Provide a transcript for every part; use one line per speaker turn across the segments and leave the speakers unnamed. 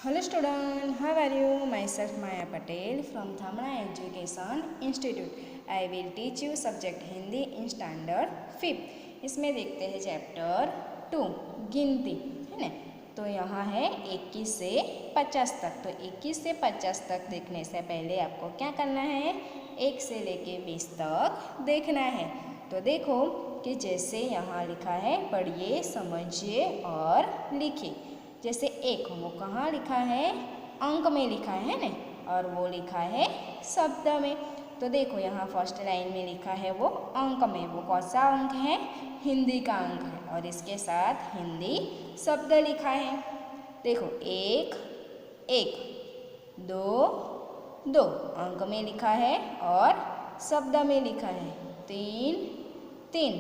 Hello student, how are you? Myself Maya Patel from Thamna Education Institute. I will teach you subject Hindi in standard 5. इसमें देखते हैं chapter 2 गिनती, है ना। तो यहाँ है 21 से 50 तक। तो 21 से 50 तक देखने से पहले आपको क्या करना है, 1 से लेके 20 तक देखना है। तो देखो कि जैसे यहाँ लिखा है, पढ़िए, समझिए और लिखिए। जैसे 1 वो कहाँ लिखा है, अंक में लिखा है ना, और वो लिखा है शब्द में। तो देखो यहाँ फर्स्ट लाइन में लिखा है वो अंक में, वो कौन सा अंक है, हिंदी का अंक है, और इसके साथ हिंदी शब्द लिखा है। देखो 1 1, 2 2 अंक में लिखा है और शब्द में लिखा है। 3 3,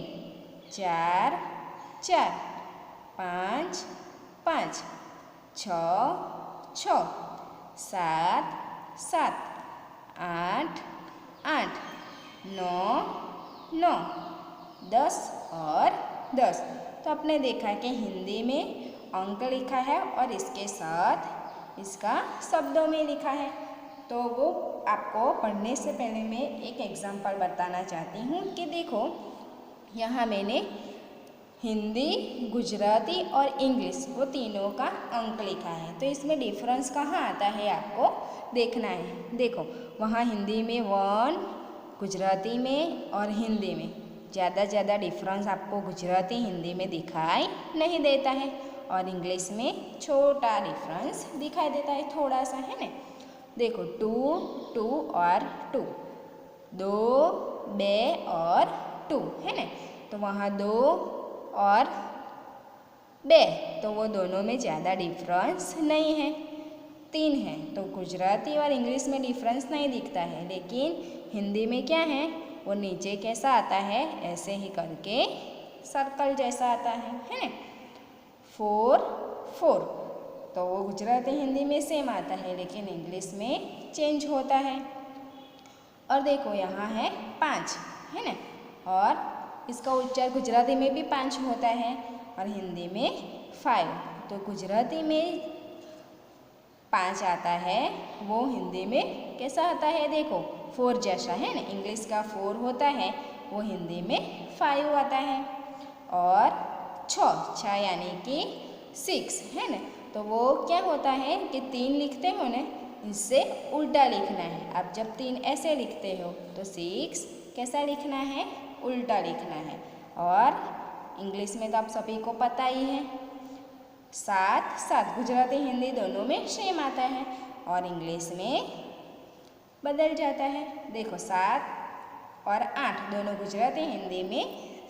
4 4, 5 5, 6 6, 7 7, 8 8, 9 9, 10 और 10। तो आपने देखा कि हिंदी में अंक लिखा है और इसके साथ इसका शब्दों में लिखा है। तो वो आपको पढ़ने से पहले मैं एक एग्जाम्पल बताना चाहती हूँ कि देखो यहाँ मैंने हिंदी, गुजराती और इंग्लिश वो तीनों का अंक लिखा है। तो इसमें डिफरेंस कहाँ आता है आपको देखना है। देखो वहाँ हिंदी में 1, गुजराती में और हिंदी में ज़्यादा डिफरेंस आपको गुजराती हिंदी में दिखाई नहीं देता है, और इंग्लिश में छोटा डिफरेंस दिखाई देता है, थोड़ा सा, है ना। देखो 2 2 और 2, 2 2 और 2, है ना। तो वहाँ 2 और 2, तो वो दोनों में ज़्यादा डिफरेंस नहीं है। 3 है, तो गुजराती और इंग्लिश में डिफरेंस नहीं दिखता है, लेकिन हिंदी में क्या है, वो नीचे कैसा आता है, ऐसे ही करके सर्कल जैसा आता है ना। 4 4, तो वो गुजराती हिंदी में सेम आता है, लेकिन इंग्लिश में चेंज होता है। और देखो यहाँ है 5, है ना, और इसका उच्चार गुजराती में भी 5 होता है और हिंदी में 5। तो गुजराती में 5 आता है, वो हिंदी में कैसा आता है, देखो 4 जैसा, है ना। इंग्लिश का 4 होता है, वो हिंदी में 5 आता है। और 6 यानी कि 6, है ना। तो वो क्या होता है कि 3 लिखते हो ना, इससे उल्टा लिखना है। आप जब 3 ऐसे लिखते हो तो 6 कैसा लिखना है, उल्टा लिखना है। और इंग्लिश में तो आप सभी को पता ही है, 7 7 गुजराती हिंदी दोनों में सेम आता है और इंग्लिश में बदल जाता है। देखो 7 और 8 दोनों गुजराती हिंदी में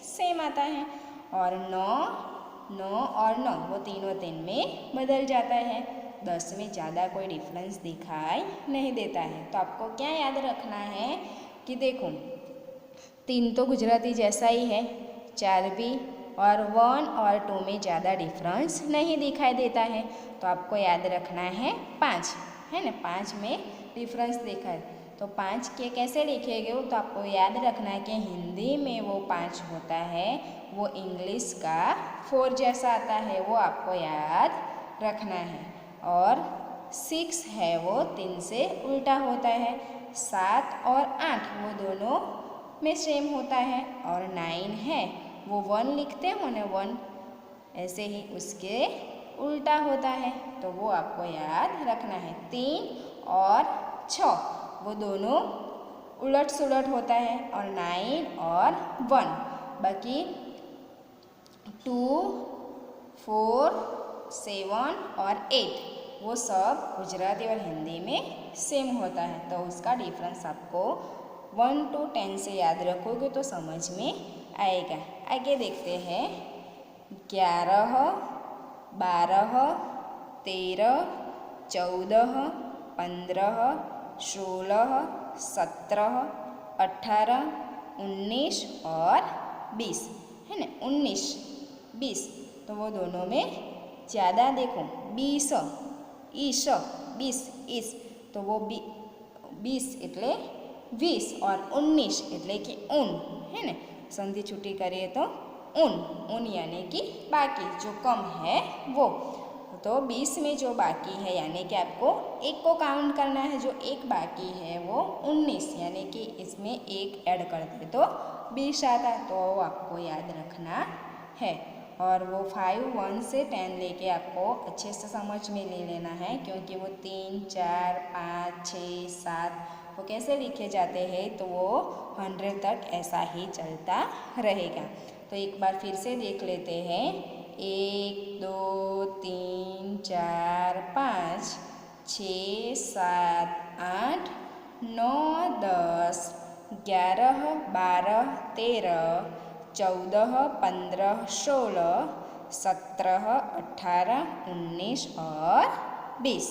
सेम आता है, और 9 और 9 वो तीनों 3 में बदल जाता है। 10 में ज़्यादा कोई डिफरेंस दिखाई नहीं देता है। तो आपको क्या याद रखना है कि देखो 3 तो गुजराती जैसा ही है, 4 भी, और 1 और 2 में ज़्यादा डिफरेंस नहीं दिखाई देता है। तो आपको याद रखना है 5, है ना, 5 में डिफरेंस देखा है। तो 5 के कैसे लिखेंगे, तो आपको याद रखना है कि हिंदी में वो 5 होता है, वो इंग्लिश का 4 जैसा आता है, वो आपको याद रखना है। और 6 है वो 3 से उल्टा होता है। 7 और 8 वो दोनों में सेम होता है। और 9 है, वो 1 लिखते हो ना, 1 ऐसे ही उसके उल्टा होता है, तो वो आपको याद रखना है। 3 और 6 वो दोनों उलट सुलट होता है, और 9 और 1, बाकी 2 4 7 और 8 वो सब गुजराती और हिंदी में सेम होता है। तो उसका डिफरेंस आपको 1 to 10 से याद रखोगे तो समझ में आएगा। आगे देखते हैं 11 12 13 14 15 16 17 18 19 और 20, है ना। 19 20, तो वो दोनों में ज़्यादा, देखो 20 ईश 20 ईस, तो वो 20 એટલે 20 और 19 એટલે कि ऊन, है ना। संधि छुट्टी करिए तो ऊन यानी कि बाकी जो कम है वो। तो 20 में जो बाकी है यानी कि आपको एक को काउंट करना है, जो एक बाकी है वो 19, यानी कि इसमें एक ऐड कर दे तो 20 आता, तो आपको याद रखना है। और वो 5 1 से 10 लेके आपको अच्छे से समझ में ले लेना है, क्योंकि वो 3 4 5 6 7 वो कैसे लिखे जाते हैं, तो वो 100 तक ऐसा ही चलता रहेगा। तो एक बार फिर से देख लेते हैं। 1 2 3 4 5 6 7 8 9 10 11 12 13 14 15 16 17 18 19 और 20।